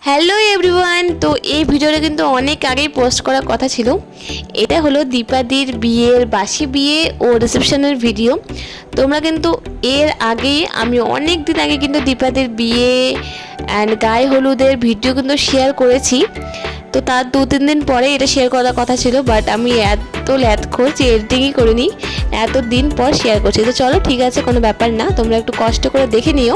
Hello everyone, তো এই ভিডিওটা কিন্তু অনেক আগেই পোস্ট করার কথা ছিল। এটা হলো দীপাদির বিয়ের বাসি বিয়ে ও রিসেপশনের ভিডিও। তোমরা কিন্তু এর আগে আমি অনেক দিন আগে কিন্তু দীপাদির বিয়ে অ্যান্ড গায়ে হলুদের ভিডিও কিন্তু শেয়ার করেছি। তো তার 2-3 দিন পরে এটা শেয়ার করার কথা ছিল, বাট আমি এত ল্যাথখোর যে এডিটিংই করিনি, এত দিন পর শেয়ার করছি। তো চলো ঠিক আছে, কোনো ব্যাপার না, তোমরা একটু কষ্ট করে দেখে নিও।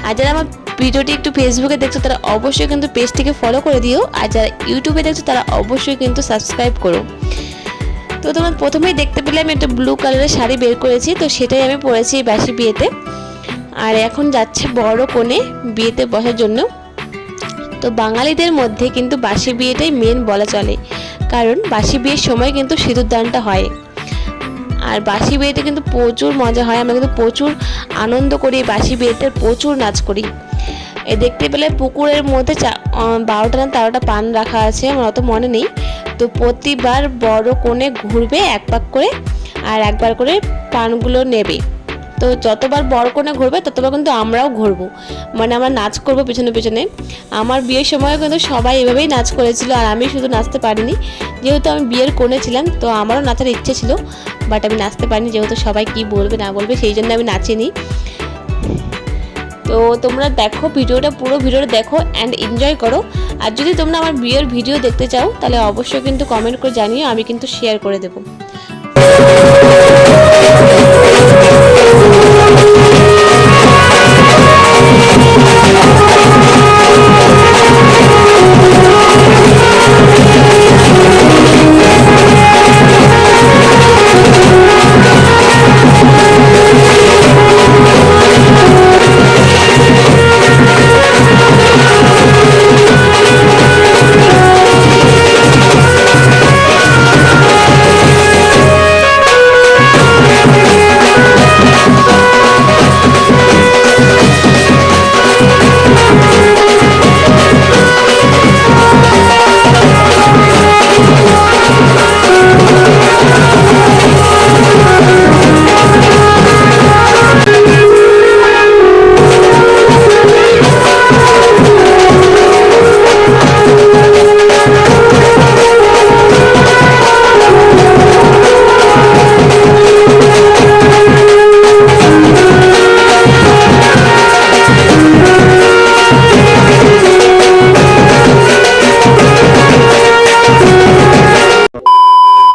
আর যারা আমার ভিডিওটি একটু ফেসবুকে দেখছো তারা অবশ্যই কিন্তু পেজটিকে ফলো করে দিও, আর যারা ইউটিউবে দেখছো তারা অবশ্যই কিন্তু সাবস্ক্রাইব করো। তো তোমরা প্রথমেই দেখতে পেলে আমি একটা ব্লু কালারের শাড়ি বের করেছি, তো সেটাই আমি পরেছি এই বাসি বিয়েতে। আর এখন যাচ্ছে বড় কোণে বিয়েতে বসার জন্য। তো বাঙালিদের মধ্যে কিন্তু বাসি বিয়েটাই মেন বলা চলে, কারণ বাসি বিয়ের সময় কিন্তু সিঁদুরদানটা হয়। আর বাসি বিয়েতে কিন্তু প্রচুর মজা হয়, আমরা কিন্তু প্রচুর আনন্দ করি, বাসি বিয়েতে প্রচুর নাচ করি। এই দেখতে পেলে পুকুরের মধ্যে 12টা না 13টা পান রাখা আছে, আমার অত মনে নেই। তো প্রতিবার বড় কোণে ঘুরবে এক পাক করে, আর একবার করে পানগুলো নেবে। তো যতবার বড় কোণে ঘুরবে ততবার কিন্তু আমরাও ঘুরবো, মানে আমরা নাচ করবো পিছনে পিছনে। আমার বিয়ের সময়ও কিন্তু সবাই এভাবেই নাচ করেছিল, আর আমি শুধু নাচতে পারিনি, যেহেতু আমি বিয়ের কোণে ছিলাম। তো আমারও নাচার ইচ্ছে ছিল, বাট আমি নাচতে পারিনি, যেহেতু সবাই কি বলবে না বলবে সেই জন্য আমি নাচিনি। তো তোমরা দেখো ভিডিওটা, পুরো ভিডিওটা দেখো অ্যান্ড এনজয় করো। আর যদি তোমরা আমার বিয়ের ভিডিও দেখতে চাও তাহলে অবশ্যই কিন্তু কমেন্ট করে জানিও, আমি কিন্তু শেয়ার করে দেবো।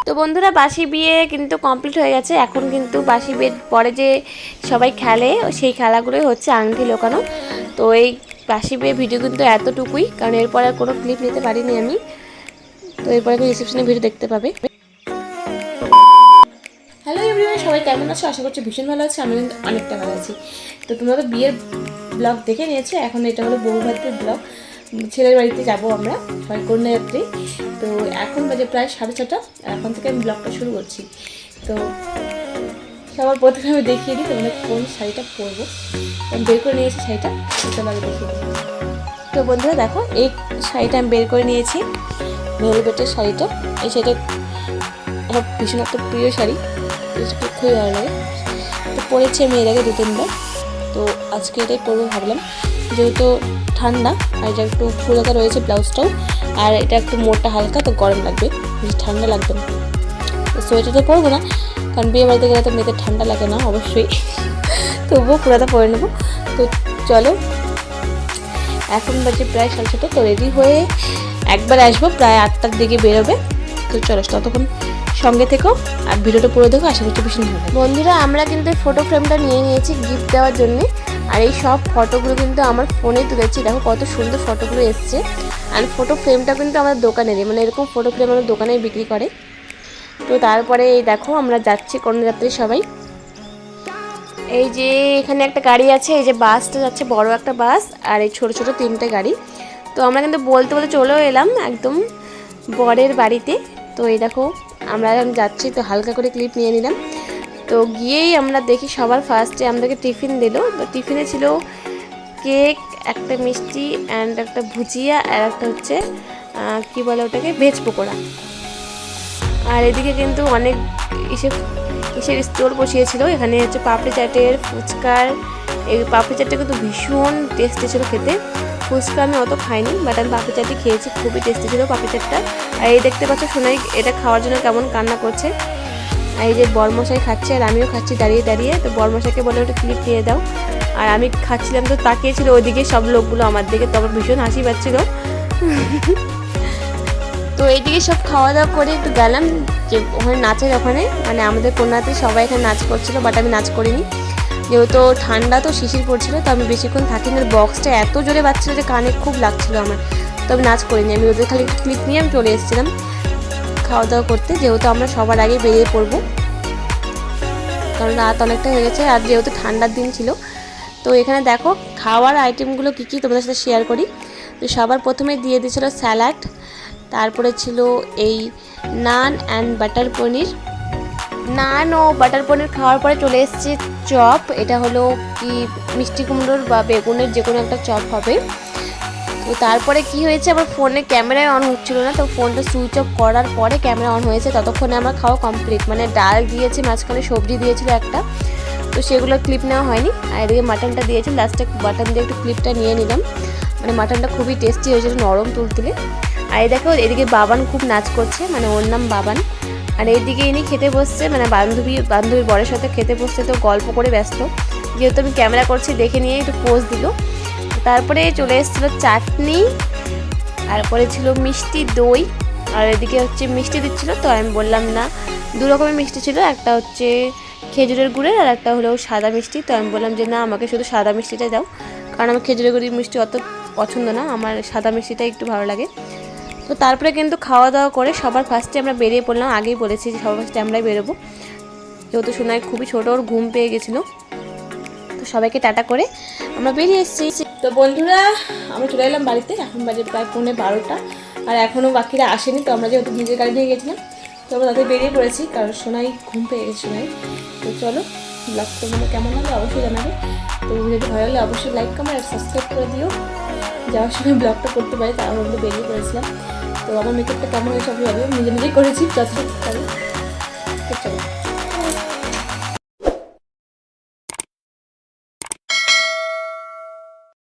তো বন্ধুরা, বাসি বিয়ে কিন্তু কমপ্লিট হয়ে গেছে। এখন কিন্তু বাসি বিয়ের পরে যে সবাই খেলে, সেই খেলাগুলোই হচ্ছে আংটি লোকানো। তো এই বাসি বিয়ে ভিডিও কিন্তু এতটুকুই, কারণ এরপর আর কোনো ক্লিপ নিতে পারিনি আমি। তো এরপরে রিসেপশনের ভিডিও দেখতে পাবে। হ্যালো এভরিওয়ান, সবাই কেমন আছো? আশা করছি ভীষণ ভালো আছে, আমি কিন্তু অনেকটা ভালো আছি। তো তোমরা তো বিয়ের ব্লগ দেখে নিয়েছো, এখন এটা হলো বৌভাতের ব্লগ। ছেলের বাড়িতে যাব আমরা, কন্যাযাত্রী। তো এখন বাজে প্রায় 6:30, আর এখন থেকে আমি ব্লগটা শুরু করছি। তো সবার প্রথমে আমি দেখিয়ে দিই তোমরা কোন শাড়িটা পরবো। আমি বের করে নিয়েছি শাড়িটা, তোমাকে দেখিয়ে দিই। তো বন্ধুরা দেখো, এই শাড়িটা আমি বের করে নিয়েছি, ভেলভেটের শাড়িটা। এই শাড়িটা আমার ভীষণ একটা প্রিয় শাড়ি, খুবই ভালো লাগে। তো পরেছি আমি এর আগে 2-3 বার, তো আজকে এটাই পরবো ভাবলাম, যেহেতু ঠান্ডা। আর এটা একটু ফুলাকা রয়েছে ব্লাউজটাও, আর এটা একটু মোটা হালকা, তো গরম লাগবে, বেশি ঠান্ডা লাগবে না। তো সোয়েটারটা পরবো না, কারণ বিয়ে বাড়িতে গেলে তো মেয়েদের ঠান্ডা লাগে না অবশ্যই, তবুও পুরাটা পরে নেবো। তো চলো, এখন বাজে প্রায় 6:30, তো রেডি হয়ে একবার আসবো, প্রায় 8টার দিকে বেরোবে। তো চলো ততক্ষণ সঙ্গে থেকো আর ভিডিওটা পুরো দেখো, আশা করছি ভীষণ ভালো। বন্ধুরা, আমরা কিন্তু এই ফটো ফ্রেমটা নিয়ে নিয়েছি গিফট দেওয়ার জন্য। আর এই সব ফটোগুলো কিন্তু আমার ফোনে তুলেছি, দেখো কত সুন্দর ফটোগুলো এসছে। আর ফটো ফ্রেমটা কিন্তু আমাদের দোকানেরই, মানে এরকম ফটো ফ্রেম আমাদের দোকানে বিক্রি করে। তো তারপরে এই দেখো আমরা যাচ্ছি কন্যাযাত্রী সবাই। এই যে এখানে একটা গাড়ি আছে, এই যে বাসটা যাচ্ছে, বড় একটা বাস, আর এই ছোট ছোট 3টে গাড়ি। তো আমরা কিন্তু বলতে বলতে চলেও এলাম একদম বরের বাড়িতে। তো এই দেখো আমরা এখন যাচ্ছি, তো হালকা করে ক্লিপ নিয়ে নিলাম। তো গিয়েই আমরা দেখি সবার ফার্স্টে আমাদেরকে টিফিন দিল। তো টিফিনে ছিল কেক, একটা মিষ্টি অ্যান্ড একটা ভুজিয়া, আর একটা হচ্ছে কী বলে ওটাকে, ভেজ পকোড়া। আর এদিকে কিন্তু অনেক কিসের স্টোর বসিয়েছিল, এখানে হচ্ছে পাপড়ি চাটের, ফুচকার। এই পাপড়ি চাটটা কিন্তু ভীষণ টেস্টি ছিল খেতে, ফুচকা আমি অত খাইনি, বাট আমি পাপড়ি চাটই খেয়েছি, খুবই টেস্টি ছিল পাপড়ি চাটটা। আর এই দেখতে পাচ্ছ সোনাই এটা খাওয়ার জন্য কেমন কান্না করছে। আর এই যে বরমশাই খাচ্ছে আর আমিও খাচ্ছি দাঁড়িয়ে দাঁড়িয়ে। তো বরমশাইকে বলে ওটা ক্লিপ দিয়ে দাও। আর আমি খাচ্ছিলাম তো তাকিয়েছিল ওইদিকে সব লোকগুলো আমার দিকে, তো আমার ভীষণ হাসি পাচ্ছিলো। তো এইদিকে সব খাওয়া দাওয়া করে একটু গেলাম যে ওখানে নাচের ওখানে, মানে আমাদের কন্যাতে সবাই এখানে নাচ করছিলো, বাট আমি নাচ করিনি যেহেতু ঠান্ডা তো শিশির পড়ছিলো। তো আমি বেশিক্ষণ থাকিনি, বক্সটা এত জোরে বাজছিলো যে কানে খুব লাগছিলো আমার, তো আমি নাচ করিনি। আমি ওদের খালি ক্লিপ নিয়ে আমি চলে এসেছিলাম খাওয়া দাওয়া করতে, যেহেতু আমরা সবার আগে বেরিয়ে পড়বো, কারণ রাত অনেকটা হয়ে গেছে আর যেহেতু ঠান্ডার দিন ছিল। তো এখানে দেখো খাওয়ার আইটেমগুলো কী কী তোমাদের সাথে শেয়ার করি। তো সবার প্রথমে দিয়ে দিয়েছিলো স্যালাড, তারপরে ছিল এই নান অ্যান্ড বাটার পনির। নান ও বাটার পনির খাওয়ার পরে চলে এসছে চপ। এটা হলো কি মিষ্টি কুমড়োর বা বেগুনের যে কোনো একটা চপ হবে। তো তারপরে কি হয়েছে, আমার ফোনে ক্যামেরায় অন হচ্ছিলো না, তো ফোনটা সুইচ অফ করার পরে ক্যামেরা অন হয়েছে। ততক্ষণে আমার খাওয়া কমপ্লিট, মানে ডাল দিয়েছে, মাঝখানে সবজি দিয়েছিল একটা, তো সেগুলো ক্লিপ নেওয়া হয়নি। আর এদিকে মাটনটা দিয়েছে, লাস্টে মাটন দিয়ে একটু ক্লিপটা নিয়ে নিলাম। মানে মাটনটা খুবই টেস্টি হয়েছিল, নরম তুলতুলে। আর এই দেখো এদিকে বাবান খুব নাচ করছে, মানে ওর নাম বাবান। আর এইদিকে ইনি খেতে বসছে, মানে বান্ধবীর বরের সাথে খেতে বসছে, তো গল্প করে ব্যস্ত। যেহেতু আমি ক্যামেরা করছি দেখে নিয়ে একটু পোজ দিল। তারপরে চলে এসেছিলো চাটনি, তারপরে ছিল মিষ্টি দই, আর এদিকে হচ্ছে মিষ্টি দিচ্ছিলো। তো আমি বললাম না, দু রকমের মিষ্টি ছিল, একটা হচ্ছে খেজুরের গুড়ের আর একটা হলো সাদা মিষ্টি। তো আমি বললাম যে না, আমাকে শুধু সাদা মিষ্টিটা দাও, কারণ আমার খেজুরের গুড়ির মিষ্টি অত পছন্দ না, আমার সাদা মিষ্টিটা একটু ভালো লাগে। তো তারপরে কিন্তু খাওয়া দাওয়া করে সবার ফার্স্টে আমরা বেরিয়ে পড়লাম। আগেই বলেছি যে সবার ফার্স্টে আমরাই বেরোবো, যেহেতু সোনাই খুবই ছোটো, ওর ঘুম পেয়ে গেছিলো। তো সবাইকে টাটা করে আমরা বেরিয়ে এসেছি। তো বন্ধুরা আমরা চলে এলাম বাড়িতে, এখন বাজে প্রায় 11:30, আর এখনও বাকিরা আসেনি। তো আমরা যেহেতু নিজের গাড়ি নিয়ে গেছিলাম, তো আমরা তাদের বেরিয়ে পড়েছি, কারণ সোনাই ঘুম পেয়ে গেছে সোনাই। তো চলো, ব্লগটা মানে কেমন হলো অবশ্যই জানাবে। তো যদি ভালো লাগলে অবশ্যই লাইক কমেন্ট আর সাবস্ক্রাইব করে দিও। যাওয়ার সময় ব্লগটা করতে পারি, তার মধ্যে বেরিয়ে পড়েছিলাম। তো আমার মেকআপটা কেমন হয়েছে সবই হবে, নিজে নিজেই করেছি যতটুকু পারি। তো চলো।